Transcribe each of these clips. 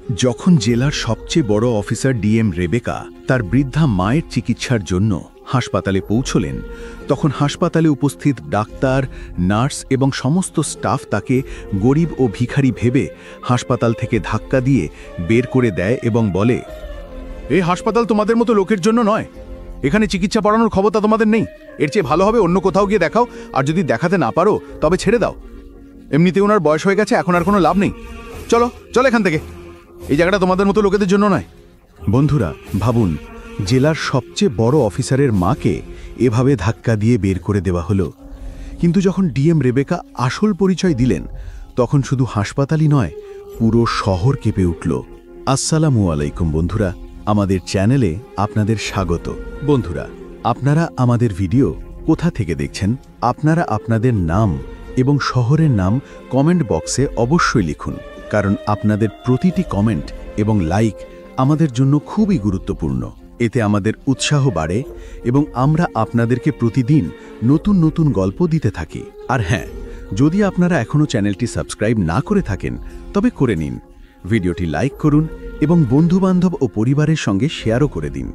যখন জেলার সবচেয়ে বড় অফিসার ডিএম রেবেকা তার বৃদ্ধা মায়ের চিকিৎসার জন্য হাসপাতালে পৌঁছলেন, তখন হাসপাতালে উপস্থিত ডাক্তার, নার্স এবং সমস্ত স্টাফ তাকে গরিব ও ভিখারি ভেবে হাসপাতাল থেকে ধাক্কা দিয়ে বের করে দেয় এবং বলে, এই হাসপাতাল তোমাদের মতো লোকের জন্য নয়, এখানে চিকিৎসা পড়ানোর ক্ষমতা তোমাদের নেই, এর চেয়ে ভালো হবে অন্য কোথাও গিয়ে দেখাও, আর যদি দেখাতে না পারো তবে ছেড়ে দাও। এমনিতে ওনার বয়স হয়ে গেছে, এখন আর কোনো লাভ নেই, চলো চলো এখান থেকে, এই জায়গাটা তোমাদের মতো লোকেদের জন্য নয়। বন্ধুরা ভাবুন, জেলার সবচেয়ে বড় অফিসারের মাকে এভাবে ধাক্কা দিয়ে বের করে দেওয়া হলো। কিন্তু যখন ডিএম রেবেকা আসল পরিচয় দিলেন, তখন শুধু হাসপাতালই নয়, পুরো শহর কেঁপে উঠল। আসসালামু আলাইকুম বন্ধুরা, আমাদের চ্যানেলে আপনাদের স্বাগত। বন্ধুরা, আপনারা আমাদের ভিডিও কোথা থেকে দেখছেন, আপনারা আপনাদের নাম এবং শহরের নাম কমেন্ট বক্সে অবশ্যই লিখুন, কারণ আপনাদের প্রতিটি কমেন্ট এবং লাইক আমাদের জন্য খুবই গুরুত্বপূর্ণ। এতে আমাদের উৎসাহ বাড়ে এবং আমরা আপনাদেরকে প্রতিদিন নতুন নতুন গল্প দিতে থাকি। আর হ্যাঁ, যদি আপনারা এখনও চ্যানেলটি সাবস্ক্রাইব না করে থাকেন তবে করে নিন, ভিডিওটি লাইক করুন এবং বন্ধুবান্ধব ও পরিবারের সঙ্গে শেয়ারও করে দিন।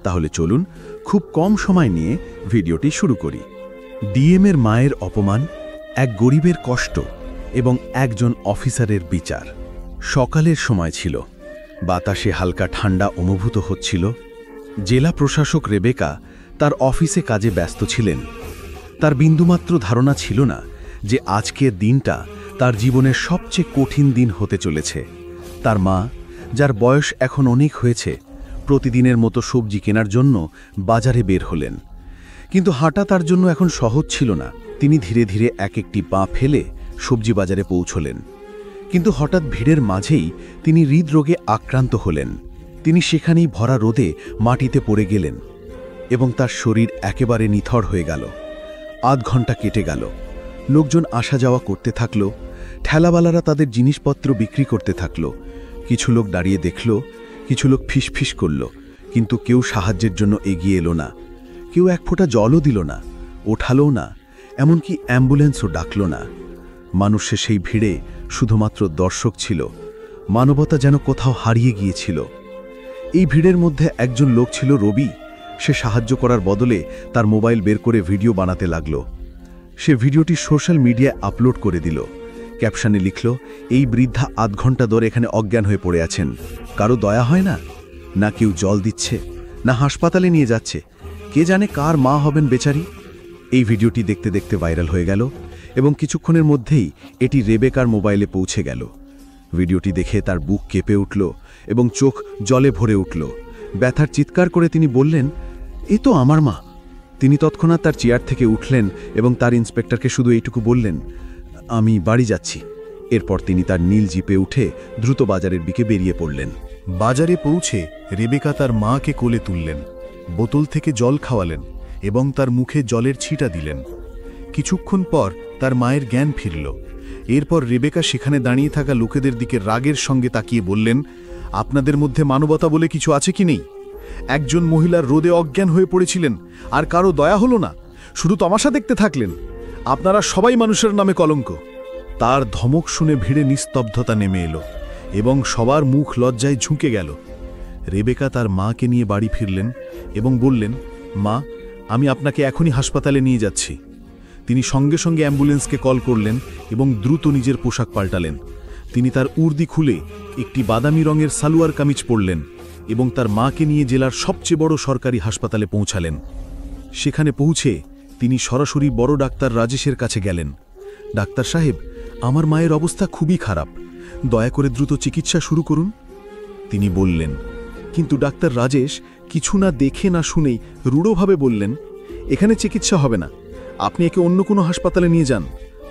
তাহলে চলুন খুব কম সময় নিয়ে ভিডিওটি শুরু করি। ডিএমের মায়ের অপমান, এক গরিবের কষ্ট এবং একজন অফিসারের বিচার। সকালের সময় ছিল, বাতাসে হালকা ঠান্ডা অনুভূত হচ্ছিল। জেলা প্রশাসক রেবেকা তার অফিসে কাজে ব্যস্ত ছিলেন। তার বিন্দুমাত্র ধারণা ছিল না যে আজকের দিনটা তার জীবনের সবচেয়ে কঠিন দিন হতে চলেছে। তার মা, যার বয়স এখন অনেক হয়েছে, প্রতিদিনের মতো সবজি কেনার জন্য বাজারে বের হলেন। কিন্তু হাঁটা তার জন্য এখন সহজ ছিল না। তিনি ধীরে ধীরে এক একটি পা ফেলে সবজি বাজারে পৌঁছলেন। কিন্তু হঠাৎ ভিড়ের মাঝেই তিনি হৃদরোগে আক্রান্ত হলেন। তিনি সেখানেই ভরা রোদে মাটিতে পড়ে গেলেন এবং তার শরীর একেবারে নিথর হয়ে গেল। আধ ঘন্টা কেটে গেল, লোকজন আসা যাওয়া করতে থাকল, ঠেলাওয়ালারা তাদের জিনিসপত্র বিক্রি করতে থাকল। কিছু লোক দাঁড়িয়ে দেখল, কিছু লোক ফিসফিস করল, কিন্তু কেউ সাহায্যের জন্য এগিয়ে এলো না। কেউ এক ফোঁটা জলও দিল না, ওঠালও না, এমনকি অ্যাম্বুলেন্সও ডাকল না। মানুষের সেই ভিড়ে শুধুমাত্র দর্শক ছিল, মানবতা যেন কোথাও হারিয়ে গিয়েছিল। এই ভিড়ের মধ্যে একজন লোক ছিল রবি। সে সাহায্য করার বদলে তার মোবাইল বের করে ভিডিও বানাতে লাগল। সে ভিডিওটি সোশ্যাল মিডিয়ায় আপলোড করে দিল। ক্যাপশনে লিখল, এই বৃদ্ধা আধ ঘন্টা ধরে এখানে অজ্ঞান হয়ে পড়ে আছেন, কারো দয়া হয় না, না কেউ জল দিচ্ছে, না হাসপাতালে নিয়ে যাচ্ছে, কে জানে কার মা হবেন বেচারি। এই ভিডিওটি দেখতে দেখতে ভাইরাল হয়ে গেল এবং কিছুক্ষণের মধ্যেই এটি রেবেকার মোবাইলে পৌঁছে গেল। ভিডিওটি দেখে তার বুক কেঁপে উঠল এবং চোখ জলে ভরে উঠল। ব্যথার চিৎকার করে তিনি বললেন, এ তো আমার মা। তিনি তৎক্ষণাৎ তার চেয়ার থেকে উঠলেন এবং তার ইন্সপেক্টরকে শুধু এইটুকু বললেন, আমি বাড়ি যাচ্ছি। এরপর তিনি তার নীল জিপে উঠে দ্রুত বাজারের দিকে বেরিয়ে পড়লেন। বাজারে পৌঁছে রেবেকা তার মাকে কোলে তুললেন, বোতল থেকে জল খাওয়ালেন এবং তার মুখে জলের ছিটা দিলেন। কিছুক্ষণ পর তার মায়ের জ্ঞান ফিরল। এরপর রেবেকা সেখানে দাঁড়িয়ে থাকা লোকেদের দিকে রাগের সঙ্গে তাকিয়ে বললেন, আপনাদের মধ্যে মানবতা বলে কিছু আছে কি নেই? একজন মহিলার রোদে অজ্ঞান হয়ে পড়েছিলেন, আর কারো দয়া হলো না, শুধু তমাশা দেখতে থাকলেন। আপনারা সবাই মানুষের নামে কলঙ্ক। তার ধমক শুনে ভিড়ে নিস্তব্ধতা নেমে এলো এবং সবার মুখ লজ্জায় ঝুঁকে গেল। রেবেকা তার মাকে নিয়ে বাড়ি ফিরলেন এবং বললেন, মা, আমি আপনাকে এখনই হাসপাতালে নিয়ে যাচ্ছি। তিনি সঙ্গে সঙ্গে অ্যাম্বুলেন্সকে কল করলেন এবং দ্রুত নিজের পোশাক পাল্টালেন। তিনি তার উর্দি খুলে একটি বাদামি রঙের সালোয়ার কামিজ পরলেন এবং তার মাকে নিয়ে জেলার সবচেয়ে বড় সরকারি হাসপাতালে পৌঁছালেন। সেখানে পৌঁছে তিনি সরাসরি বড় ডাক্তার রাজেশের কাছে গেলেন। ডাক্তার সাহেব, আমার মায়ের অবস্থা খুবই খারাপ, দয়া করে দ্রুত চিকিৎসা শুরু করুন। তিনি বললেন, কিন্তু ডাক্তার রাজেশ কিছু না দেখে না শুনেই রূঢ়ভাবে বললেন, এখানে চিকিৎসা হবে না, আপনি একে অন্য কোনো হাসপাতালে নিয়ে যান,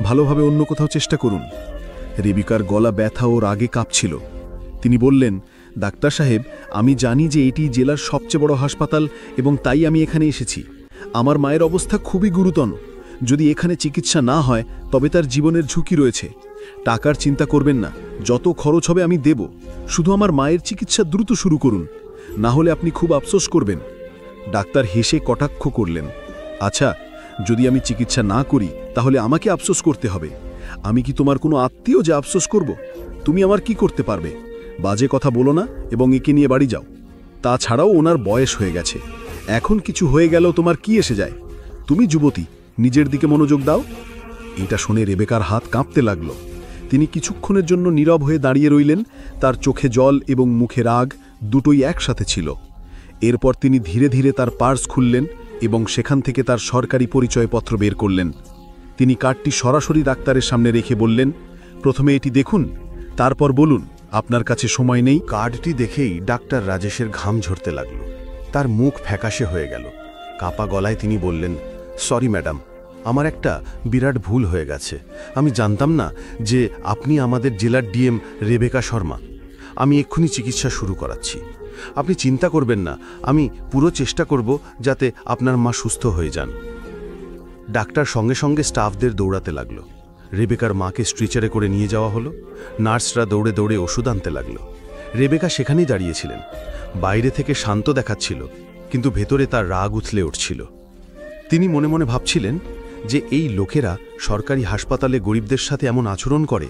ভালোভাবে অন্য কোথাও চেষ্টা করুন। রেবেকার গলা ব্যথা ও রাগে কাঁপছিল। তিনি বললেন, ডাক্তার সাহেব, আমি জানি যে এটি জেলার সবচেয়ে বড় হাসপাতাল এবং তাই আমি এখানে এসেছি। আমার মায়ের অবস্থা খুবই গুরুতর। যদি এখানে চিকিৎসা না হয় তবে তার জীবনের ঝুঁকি রয়েছে। টাকার চিন্তা করবেন না, যত খরচ হবে আমি দেব, শুধু আমার মায়ের চিকিৎসা দ্রুত শুরু করুন, না হলে আপনি খুব আফসোস করবেন। ডাক্তার হেসে কটাক্ষ করলেন, আচ্ছা, যদি আমি চিকিৎসা না করি তাহলে আমাকে আফসোস করতে হবে। আমি কি তোমার কোনো আত্মীয় যে আফসোস করব? তুমি আমার কি করতে পারবে? বাজে কথা বলো না এবং একে নিয়ে বাড়ি যাও। তাছাড়াও ওনার বয়স হয়ে গেছে, এখন কিছু হয়ে গেল তোমার কি এসে যায়? তুমি যুবতী, নিজের দিকে মনোযোগ দাও। এটা শুনে রেবেকার হাত কাঁপতে লাগল। তিনি কিছুক্ষণের জন্য নীরব হয়ে দাঁড়িয়ে রইলেন, তার চোখে জল এবং মুখে রাগ দুটোই একসাথে ছিল। এরপর তিনি ধীরে ধীরে তার পার্স খুললেন এবং সেখান থেকে তার সরকারি পরিচয়পত্র বের করলেন। তিনি কার্ডটি সরাসরি ডাক্তারের সামনে রেখে বললেন, প্রথমে এটি দেখুন, তারপর বলুন আপনার কাছে সময় নেই। কার্ডটি দেখেই ডাক্তার রাজেশের ঘাম ঝরতে লাগল। তার মুখ ফ্যাকাশে হয়ে গেল। কাপা গলায় তিনি বললেন, সরি ম্যাডাম, আমার একটা বিরাট ভুল হয়ে গেছে। আমি জানতাম না যে আপনি আমাদের জেলার ডিএম রেবেকা শর্মা। আমি এক্ষুনি চিকিৎসা শুরু করাচ্ছি। আপনি চিন্তা করবেন না, আমি পুরো চেষ্টা করব যাতে আপনার মা সুস্থ হয়ে যান। ডাক্তার সঙ্গে সঙ্গে স্টাফদের দৌড়াতে লাগল। রেবেকার মাকে স্ট্রেচারে করে নিয়ে যাওয়া হলো। নার্সরা দৌড়ে দৌড়ে ওষুধ আনতে লাগল। রেবেকা সেখানেই দাঁড়িয়েছিলেন। বাইরে থেকে শান্ত দেখাচ্ছিল, কিন্তু ভেতরে তার রাগ উথলে উঠছিল। তিনি মনে মনে ভাবছিলেন যে এই লোকেরা সরকারি হাসপাতালে গরিবদের সাথে এমন আচরণ করে।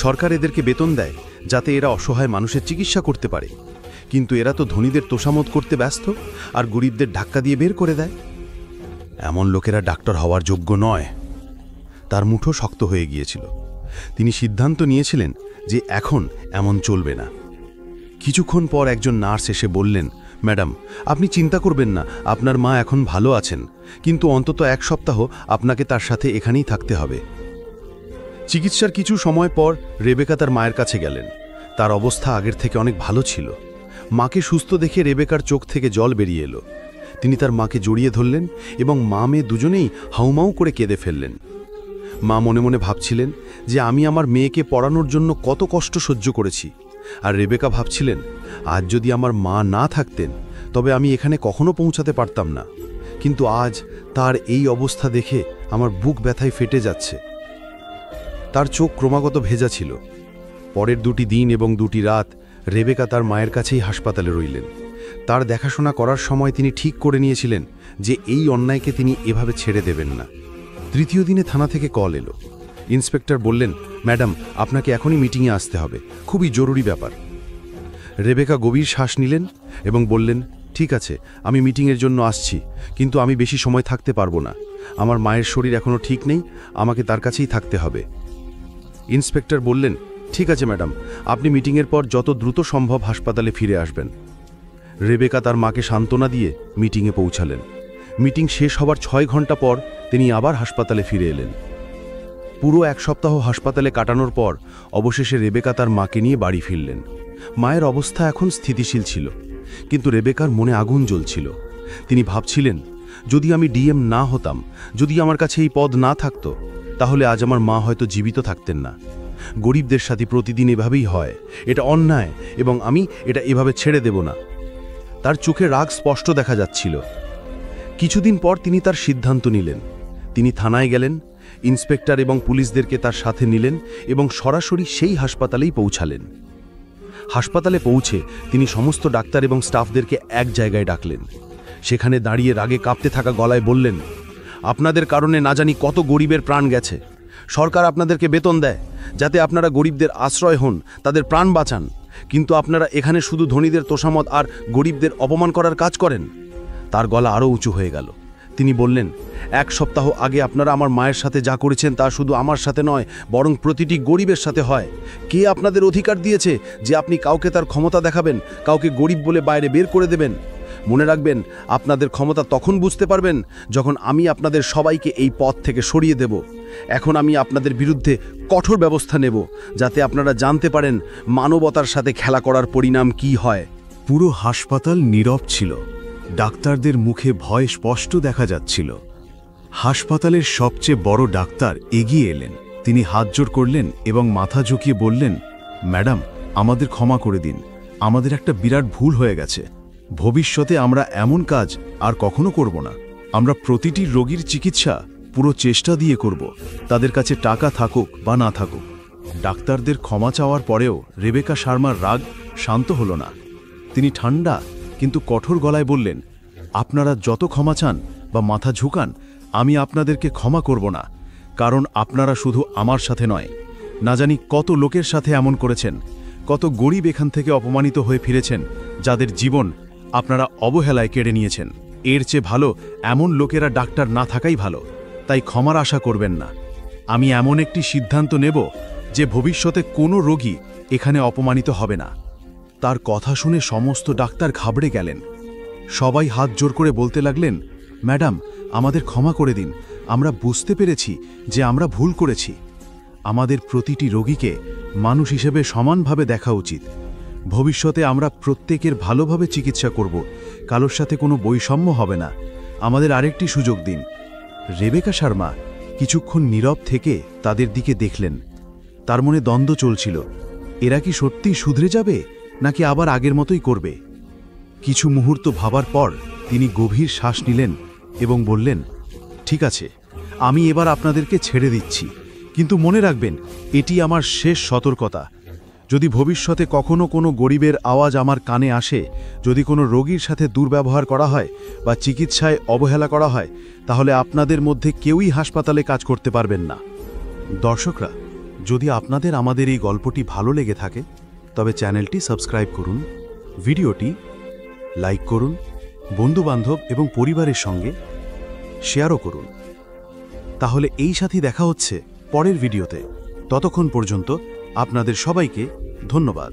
সরকার এদেরকে বেতন দেয় যাতে এরা অসহায় মানুষের চিকিৎসা করতে পারে, কিন্তু এরা তো ধনীদের তোষামত করতে ব্যস্ত আর গরিবদের ধাক্কা দিয়ে বের করে দেয়। এমন লোকেরা ডাক্তার হওয়ার যোগ্য নয়। তার মুঠো শক্ত হয়ে গিয়েছিল। তিনি সিদ্ধান্ত নিয়েছিলেন যে এখন এমন চলবে না। কিছুক্ষণ পর একজন নার্স এসে বললেন, ম্যাডাম, আপনি চিন্তা করবেন না, আপনার মা এখন ভালো আছেন, কিন্তু অন্তত 1 সপ্তাহ আপনাকে তার সাথে এখানেই থাকতে হবে। চিকিৎসার কিছু সময় পর রেবেকা তার মায়ের কাছে গেলেন। তার অবস্থা আগের থেকে অনেক ভালো ছিল। মাকে সুস্থ দেখে রেবেকার চোখ থেকে জল বেরিয়ে এলো। তিনি তার মাকে জড়িয়ে ধরলেন এবং মা মেয়ে দুজনেই হাউমাউ করে কেঁদে ফেললেন। মা মনে মনে ভাবছিলেন যে আমি আমার মেয়েকে পড়ানোর জন্য কত কষ্ট সহ্য করেছি, আর রেবেকা ভাবছিলেন আজ যদি আমার মা না থাকতেন তবে আমি এখানে কখনো পৌঁছাতে পারতাম না। কিন্তু আজ তার এই অবস্থা দেখে আমার বুক ব্যথায় ফেটে যাচ্ছে। তার চোখ ক্রমাগত ভেজা ছিল। পরের 2টি দিন এবং 2টি রাত রেবেকা তার মায়ের কাছেই হাসপাতালে রইলেন। তার দেখাশোনা করার সময় তিনি ঠিক করে নিয়েছিলেন যে এই অন্যায়কে তিনি এভাবে ছেড়ে দেবেন না। 3য় দিনে থানা থেকে কল এলো। ইন্সপেক্টর বললেন, ম্যাডাম, আপনাকে এখনই মিটিংয়ে আসতে হবে, খুবই জরুরি ব্যাপার। রেবেকা গভীর শ্বাস নিলেন এবং বললেন, ঠিক আছে, আমি মিটিংয়ের জন্য আসছি, কিন্তু আমি বেশি সময় থাকতে পারবো না। আমার মায়ের শরীর এখনও ঠিক নেই, আমাকে তার কাছেই থাকতে হবে। ইন্সপেক্টর বললেন, ঠিক আছে ম্যাডাম, আপনি মিটিংয়ের পর যত দ্রুত সম্ভব হাসপাতালে ফিরে আসবেন। রেবেকা তার মাকে সান্ত্বনা দিয়ে মিটিংয়ে পৌঁছালেন। মিটিং শেষ হবার 6 ঘন্টা পর তিনি আবার হাসপাতালে ফিরে এলেন। পুরো 1 সপ্তাহ হাসপাতালে কাটানোর পর অবশেষে রেবেকা তার মাকে নিয়ে বাড়ি ফিরলেন। মায়ের অবস্থা এখন স্থিতিশীল ছিল, কিন্তু রেবেকার মনে আগুন জ্বলছিল। তিনি ভাবছিলেন, যদি আমি ডিএম না হতাম, যদি আমার কাছে এই পদ না থাকতো, তাহলে আজ আমার মা হয়তো জীবিত থাকতেন না। গরিবদের সাথে প্রতিদিন এভাবেই হয়, এটা অন্যায় এবং আমি এটা এভাবে ছেড়ে দেব না। তার চোখে রাগ স্পষ্ট দেখা যাচ্ছিল। কিছুদিন পর তিনি তার সিদ্ধান্ত নিলেন। তিনি থানায় গেলেন, ইন্সপেক্টর এবং পুলিশদেরকে তার সাথে নিলেন এবং সরাসরি সেই হাসপাতালেই পৌঁছালেন। হাসপাতালে পৌঁছে তিনি সমস্ত ডাক্তার এবং স্টাফদেরকে এক জায়গায় ডাকলেন। সেখানে দাঁড়িয়ে রাগে কাঁপতে থাকা গলায় বললেন, আপনাদের কারণে না জানি কত গরিবের প্রাণ গেছে। সরকার আপনাদেরকে বেতন দেয় যাতে আপনারা গরিবদের আশ্রয় হন, তাদের প্রাণ বাঁচান, কিন্তু আপনারা এখানে শুধু ধনীদের তোষামত আর গরিবদের অপমান করার কাজ করেন। তার গলা আরও উঁচু হয়ে গেল। তিনি বললেন, 1 সপ্তাহ আগে আপনারা আমার মায়ের সাথে যা করেছেন তা শুধু আমার সাথে নয়, বরং প্রতিটি গরিবের সাথে হয়। কে আপনাদের অধিকার দিয়েছে যে আপনি কাউকে তার ক্ষমতা দেখাবেন, কাউকে গরিব বলে বাইরে বের করে দেবেন? মনে রাখবেন, আপনাদের ক্ষমতা তখন বুঝতে পারবেন যখন আমি আপনাদের সবাইকে এই পথ থেকে সরিয়ে দেব। এখন আমি আপনাদের বিরুদ্ধে কঠোর ব্যবস্থা নেব, যাতে আপনারা জানতে পারেন মানবতার সাথে খেলা করার পরিণাম কি হয়। পুরো হাসপাতাল নীরব ছিল। ডাক্তারদের মুখে ভয় স্পষ্ট দেখা যাচ্ছিল। হাসপাতালের সবচেয়ে বড় ডাক্তার এগিয়ে এলেন। তিনি হাত জোড় করলেন এবং মাথা ঝুঁকিয়ে বললেন, ম্যাডাম, আমাদের ক্ষমা করে দিন, আমাদের একটা বিরাট ভুল হয়ে গেছে। ভবিষ্যতে আমরা এমন কাজ আর কখনো করব না। আমরা প্রতিটি রোগীর চিকিৎসা পুরো চেষ্টা দিয়ে করব, তাদের কাছে টাকা থাকুক বা না থাকুক। ডাক্তারদের ক্ষমা চাওয়ার পরেও রেবেকা শর্মার রাগ শান্ত হল না। তিনি ঠান্ডা কিন্তু কঠোর গলায় বললেন, আপনারা যত ক্ষমা চান বা মাথা ঝুঁকান, আমি আপনাদেরকে ক্ষমা করব না, কারণ আপনারা শুধু আমার সাথে নয়, না জানি কত লোকের সাথে এমন করেছেন। কত গরিব এখান থেকে অপমানিত হয়ে ফিরেছেন, যাদের জীবন আপনারা অবহেলায় কেড়ে নিয়েছেন। এর চেয়ে ভালো এমন লোকেরা ডাক্তার না থাকাই ভালো। তাই ক্ষমার আশা করবেন না। আমি এমন একটি সিদ্ধান্ত নেব যে ভবিষ্যতে কোনো রোগী এখানে অপমানিত হবে না। তার কথা শুনে সমস্ত ডাক্তার ঘাবড়ে গেলেন। সবাই হাত জোর করে বলতে লাগলেন, ম্যাডাম, আমাদের ক্ষমা করে দিন। আমরা বুঝতে পেরেছি যে আমরা ভুল করেছি। আমাদের প্রতিটি রোগীকে মানুষ হিসেবে সমানভাবে দেখা উচিত। ভবিষ্যতে আমরা প্রত্যেকের ভালোভাবে চিকিৎসা করব, কারোর সাথে কোনো বৈষম্য হবে না। আমাদের আরেকটি সুযোগ দিন। রেবেকা শর্মা কিছুক্ষণ নীরব থেকে তাদের দিকে দেখলেন। তার মনে দ্বন্দ্ব চলছিল, এরা কি সত্যিই শুধরে যাবে নাকি আবার আগের মতোই করবে। কিছু মুহূর্ত ভাবার পর তিনি গভীর শ্বাস নিলেন এবং বললেন, ঠিক আছে, আমি এবার আপনাদেরকে ছেড়ে দিচ্ছি, কিন্তু মনে রাখবেন এটি আমার শেষ সতর্কতা। যদি ভবিষ্যতে কখনো কোনো গরিবের আওয়াজ আমার কানে আসে, যদি কোনো রোগীর সাথে দুর্ব্যবহার করা হয় বা চিকিৎসায় অবহেলা করা হয়, তাহলে আপনাদের মধ্যে কেউই হাসপাতালে কাজ করতে পারবেন না। দর্শকরা, যদি আপনাদের আমাদের এই গল্পটি ভালো লেগে থাকে তবে চ্যানেলটি সাবস্ক্রাইব করুন, ভিডিওটি লাইক করুন, বন্ধুবান্ধব এবং পরিবারের সঙ্গে শেয়ারও করুন। তাহলে এই সাথে দেখা হচ্ছে পরের ভিডিওতে। ততক্ষণ পর্যন্ত আপনাদের সবাইকে ধন্যবাদ।